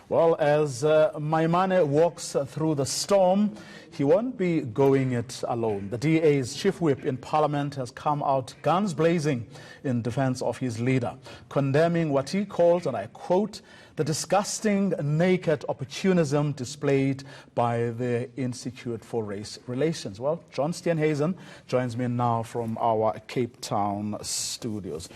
Well, as Maimane walks through the storm, he won't be going it alone. The DA's chief whip in Parliament has come out guns blazing in defense of his leader, condemning what he calls, and I quote, the disgusting, naked opportunism displayed by the Institute for Race Relations. Well, John Steenhuisen joins me now from our Cape Town studios.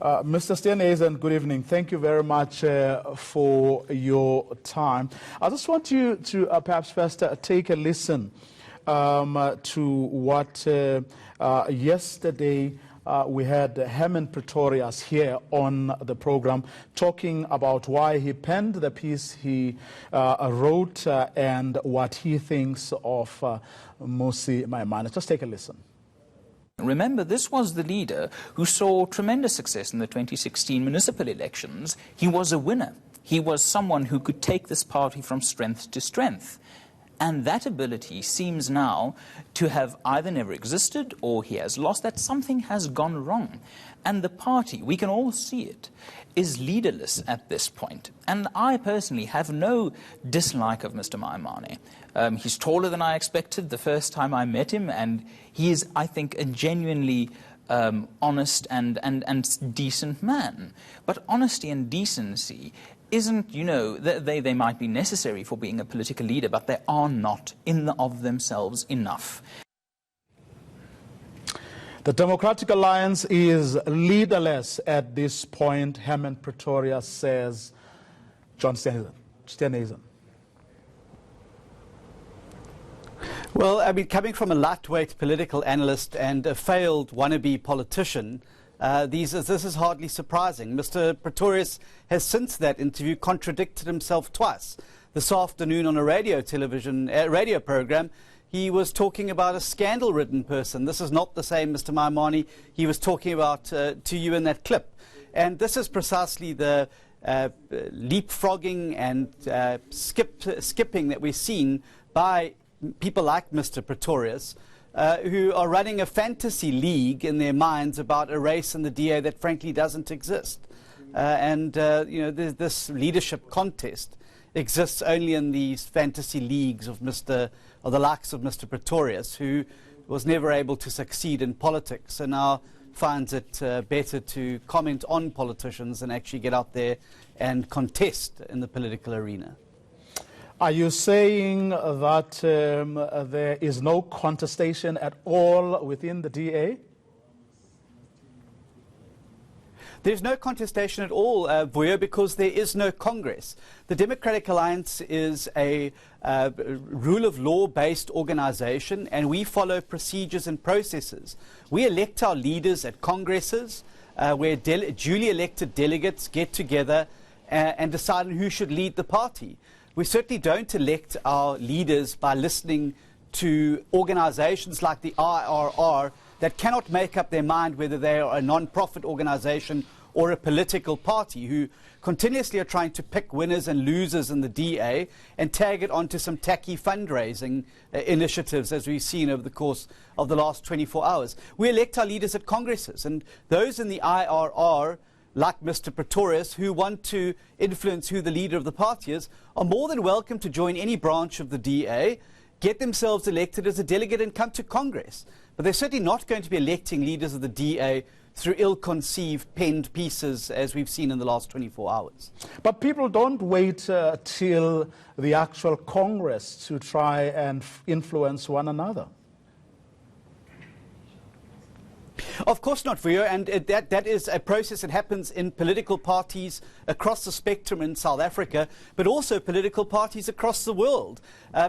Mr. Steenhuisen, good evening. Thank you very much for your time. I just want you to perhaps first take a listen to what yesterday we had Helen Pretorius here on the program talking about why he penned the piece he wrote and what he thinks of Mmusi Maimane. Just take a listen. Remember, this was the leader who saw tremendous success in the 2016 municipal elections. He was a winner. He was someone who could take this party from strength to strength. And that ability seems now to have either never existed or he has lost, that something has gone wrong. And the party, we can all see it, is leaderless at this point. And I personally have no dislike of Mr. Maimane. He's taller than I expected the first time I met him, and he is, I think, a genuinely honest and decent man. But honesty and decency isn't, you know, they might be necessary for being a political leader, but they are not in and of themselves enough. The Democratic Alliance is leaderless at this point, Helen Pretorius says. John Steenhuisen. Well, I mean, coming from a lightweight political analyst and a failed wannabe politician, this is hardly surprising. Mr. Pretorius has since that interview contradicted himself twice. This afternoon on a radio program, he was talking about a scandal-ridden person. This is not the same Mr. Maimane he was talking about to you in that clip. And this is precisely the leapfrogging and skipping that we've seen by people like Mr. Pretorius, who are running a fantasy league in their minds about a race in the DA that frankly doesn't exist. You know, this leadership contest exists only in these fantasy leagues of the likes of Mr. Pretorius, who was never able to succeed in politics and now finds it better to comment on politicians and actually get out there and contest in the political arena. Are you saying that there is no contestation at all within the DA? There's no contestation at all, Vuyo, because there is no Congress. The Democratic Alliance is a rule of law-based organization, and we follow procedures and processes. We elect our leaders at congresses, where duly elected delegates get together and decide on who should lead the party. We certainly don't elect our leaders by listening to organizations like the IRR that cannot make up their mind whether they are a non-profit organization or a political party, who continuously are trying to pick winners and losers in the DA and tag it onto some tacky fundraising initiatives, as we've seen over the course of the last 24 hours. We elect our leaders at congresses, and those in the IRR, like Mr. Pretorius, who want to influence who the leader of the party is, are more than welcome to join any branch of the DA, get themselves elected as a delegate and come to Congress. But they're certainly not going to be electing leaders of the DA through ill-conceived penned pieces, as we've seen in the last 24 hours. But people don't wait till the actual Congress to try and influence one another. Of course not, Vuyo, and that is a process that happens in political parties across the spectrum in South Africa, but also political parties across the world.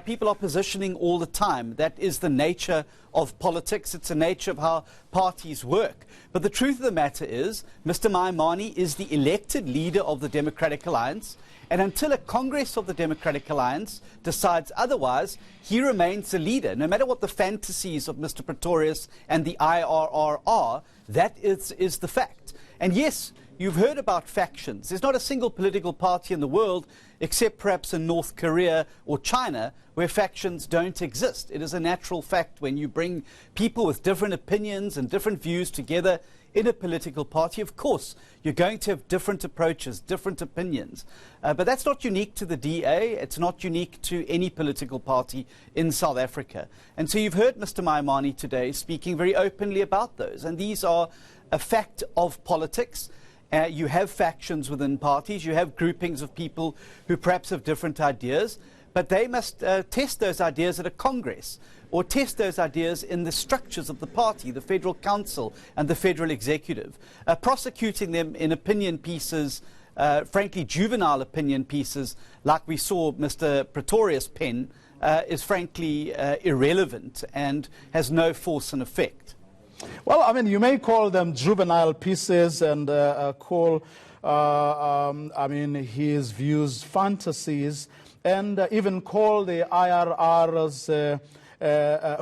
People are positioning all the time. That is the nature of politics. It's the nature of how parties work. But the truth of the matter is, Mr. Maimane is the elected leader of the Democratic Alliance, and until a Congress of the Democratic Alliance decides otherwise, he remains the leader. No matter what the fantasies of Mr. Pretorius and the IRR are, that is the fact. And yes, you've heard about factions. There's not a single political party in the world, except perhaps in North Korea or China, where factions don't exist. It is a natural fact when you bring people with different opinions and different views together in a political party, of course, you're going to have different approaches, different opinions. But that's not unique to the DA. It's not unique to any political party in South Africa. And so you've heard Mr. Maimane today speaking very openly about those. And these are a fact of politics. You have factions within parties. You have groupings of people who perhaps have different ideas. But they must test those ideas at a Congress, or test those ideas in the structures of the party, the Federal Council and the Federal Executive. Prosecuting them in opinion pieces, frankly juvenile opinion pieces, like we saw Mr. Pretorius pen, is frankly irrelevant and has no force and effect. Well, I mean, you may call them juvenile pieces and call, I mean, his views fantasies, and even call the IRR's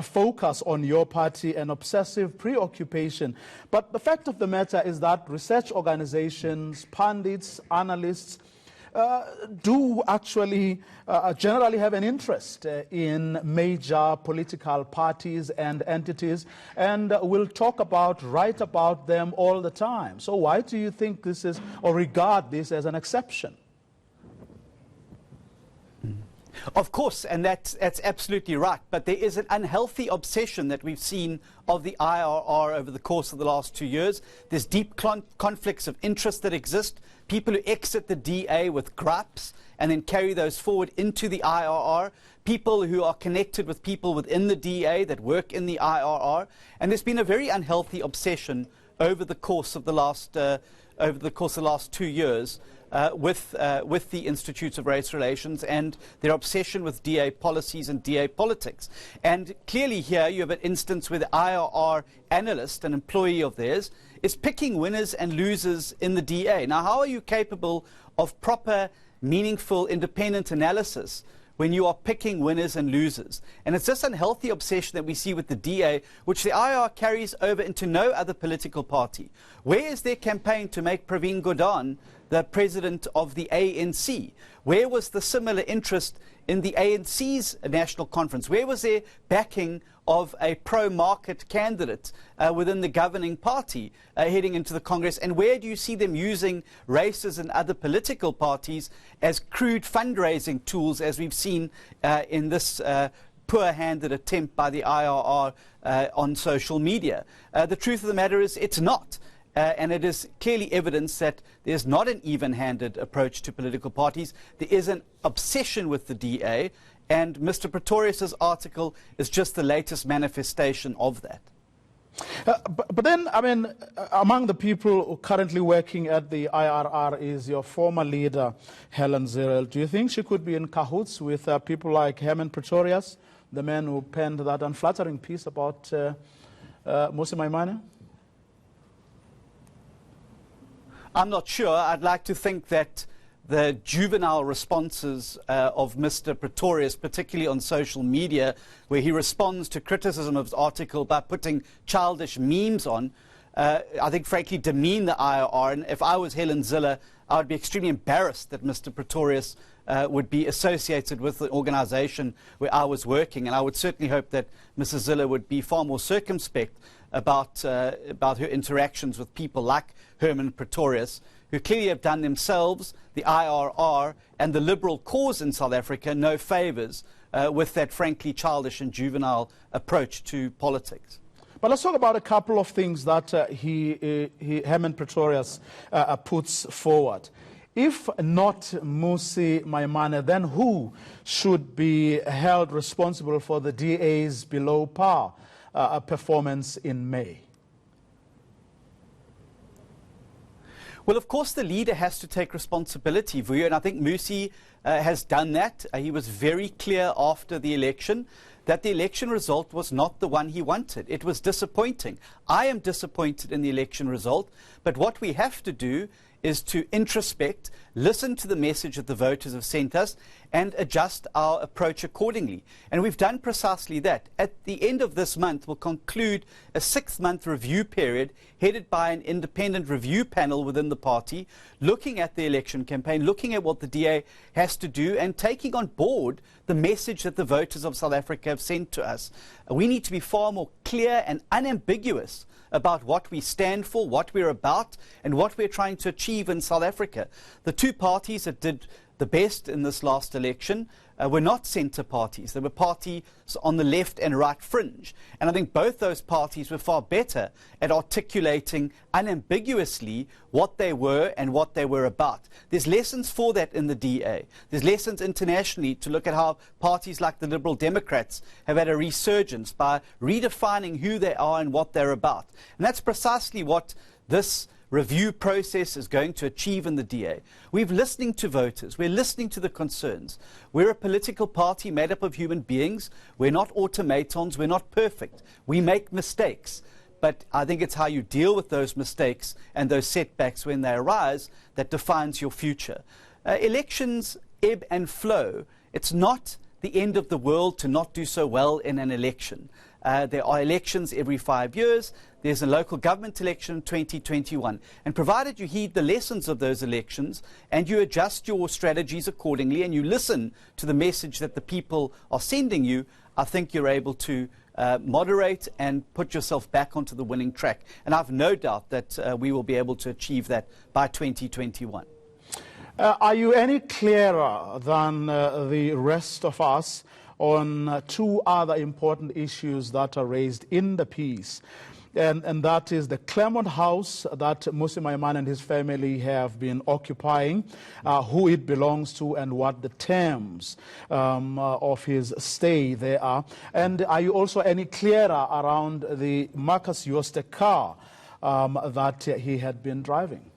focus on your party an obsessive preoccupation. But the fact of the matter is that research organizations, pundits, analysts do actually generally have an interest in major political parties and entities, and will talk about, write about them all the time. So why do you think this is, or regard this as an exception? Of course, and that's absolutely right. But there is an unhealthy obsession that we've seen of the IRR over the course of the last 2 years. There's deep conflicts of interest that exist. People who exit the DA with gripes and then carry those forward into the IRR. People who are connected with people within the DA that work in the IRR. And there's been a very unhealthy obsession over the course of the last 2 years. With the Institutes of Race Relations and their obsession with DA policies and DA politics. And clearly here you have an instance where the IRR analyst, an employee of theirs, is picking winners and losers in the DA. Now, how are you capable of proper, meaningful, independent analysis when you are picking winners and losers? And it's this unhealthy obsession that we see with the DA, which the IR carries over into no other political party. Where is their campaign to make Pravin Gordhan the president of the ANC? Where was the similar interest in the ANC's national conference? Where was their backing of a pro-market candidate within the governing party heading into the Congress? And where do you see them using races and other political parties as crude fundraising tools, as we've seen in this poor-handed attempt by the IRR on social media? The truth of the matter is it's not. And it is clearly evidence that there's not an even-handed approach to political parties. There is an obsession with the DA, and Mr. Pretorius's article is just the latest manifestation of that. But then, I mean, among the people currently working at the IRR is your former leader, Helen Zille. Do you think she could be in cahoots with people like Herman Pretorius, the man who penned that unflattering piece about Mmusi Maimane? I'm not sure. I'd like to think that the juvenile responses of Mr. Pretorius, particularly on social media, where he responds to criticism of his article by putting childish memes on, I think frankly demean the IRR. And if I was Helen Zille, I would be extremely embarrassed that Mr. Pretorius would be associated with the organization where I was working. And I would certainly hope that Mrs. Zille would be far more circumspect about her interactions with people like Herman Pretorius, who clearly have done themselves, the IRR, and the liberal cause in South Africa no favours with that frankly childish and juvenile approach to politics. But let's talk about a couple of things that Herman Pretorius puts forward. If not Mmusi Maimane, then who should be held responsible for the DA's below par performance in May? Well, of course, the leader has to take responsibility, Vuyo, and I think Mmusi has done that. He was very clear after the election that the election result was not the one he wanted. It was disappointing. I am disappointed in the election result, but what we have to do is to introspect, listen to the message that the voters have sent us, and adjust our approach accordingly. And we've done precisely that. At the end of this month, we'll conclude a 6-month review period headed by an independent review panel within the party, looking at the election campaign, looking at what the DA has to do, and taking on board the message that the voters of South Africa have sent to us. We need to be far more clear and unambiguous about what we stand for, what we're about, and what we're trying to achieve in South Africa. The two parties that did the best in this last election were not centre parties. They were parties on the left and right fringe. And I think both those parties were far better at articulating unambiguously what they were and what they were about. There's lessons for that in the DA. There's lessons internationally to look at how parties like the Liberal Democrats have had a resurgence by redefining who they are and what they're about. And that's precisely what this review process is going to achieve in the DA. We're listening to voters. We're listening to the concerns. We're a political party made up of human beings. We're not automatons. We're not perfect. We make mistakes. But I think it's how you deal with those mistakes and those setbacks when they arise that defines your future. Elections ebb and flow. It's not the end of the world to not do so well in an election. There are elections every 5 years. There's a local government election in 2021. And provided you heed the lessons of those elections and you adjust your strategies accordingly and you listen to the message that the people are sending you, I think you're able to moderate and put yourself back onto the winning track. And I've no doubt that we will be able to achieve that by 2021. Are you any clearer than the rest of us on two other important issues that are raised in the piece? And that is the Claremont House that Mmusi Maimane and his family have been occupying, who it belongs to and what the terms of his stay there are. And are you also any clearer around the Marcus Jooste car that he had been driving?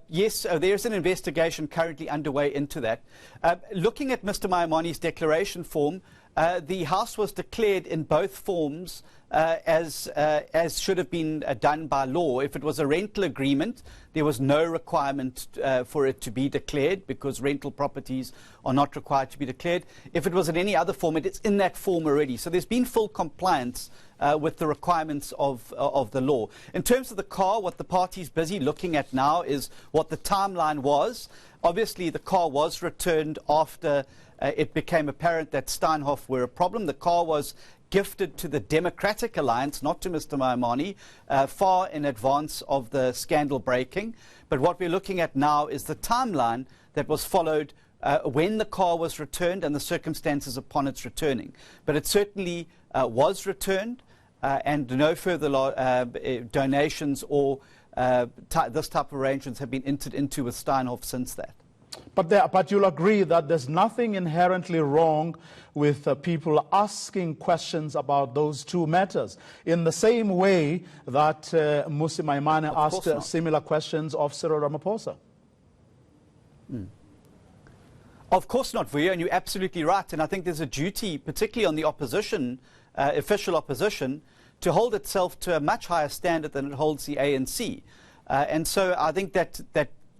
Yes, there's an investigation currently underway into that. Looking at Mr. Maimane's declaration form, the House was declared in both forms as should have been done by law. If it was a rental agreement, there was no requirement for it to be declared because rental properties are not required to be declared. If it was in any other form, it's in that form already. So there's been full compliance with the requirements of the law. In terms of the car, what the party's busy looking at now is what the timeline was. Obviously, the car was returned after it became apparent that Steinhoff were a problem. The car was gifted to the Democratic Alliance, not to Mr. Maimane, far in advance of the scandal breaking. But what we're looking at now is the timeline that was followed when the car was returned and the circumstances upon its returning. But it certainly was returned, and no further donations or this type of arrangements have been entered into with Steinhoff since that. But you'll agree that there's nothing inherently wrong with people asking questions about those two matters, in the same way that Mmusi Maimane asked similar questions of Cyril Ramaphosa. Of course not, Vuyo, and you're absolutely right. And I think there's a duty, particularly on the opposition, official opposition, to hold itself to a much higher standard than it holds the ANC. And so I think that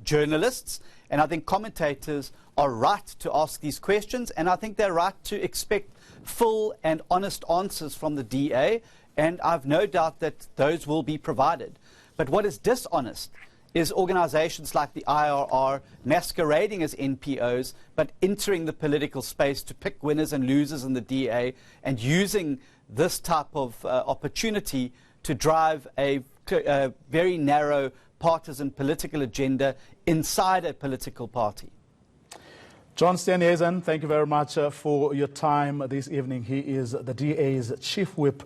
journalists and I think commentators are right to ask these questions, and I think they're right to expect full and honest answers from the DA, and I've no doubt that those will be provided. But what is dishonest is organizations like the IRR masquerading as NPOs, but entering the political space to pick winners and losers in the DA and using this type of opportunity to drive a very narrow partisan political agenda inside a political party. John Steenhuisen, thank you very much for your time this evening. He is the DA's chief whip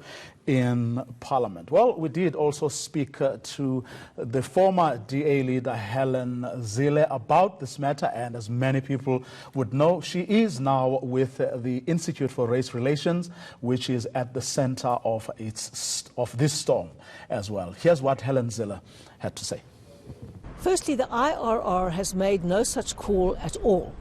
in Parliament. Well, we did also speak to the former DA leader, Helen Zille, about this matter, and as many people would know, she is now with the Institute for Race Relations, which is at the center of this storm as well. Here's what Helen Zille had to say. Firstly, the IRR has made no such call at all.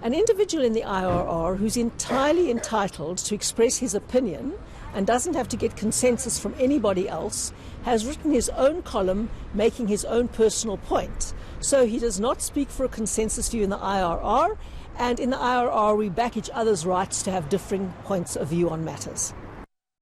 An individual in the IRR who's entirely entitled to express his opinion and doesn't have to get consensus from anybody else, has written his own column making his own personal point. So he does not speak for a consensus view in the IRR, and in the IRR we back each other's rights to have differing points of view on matters.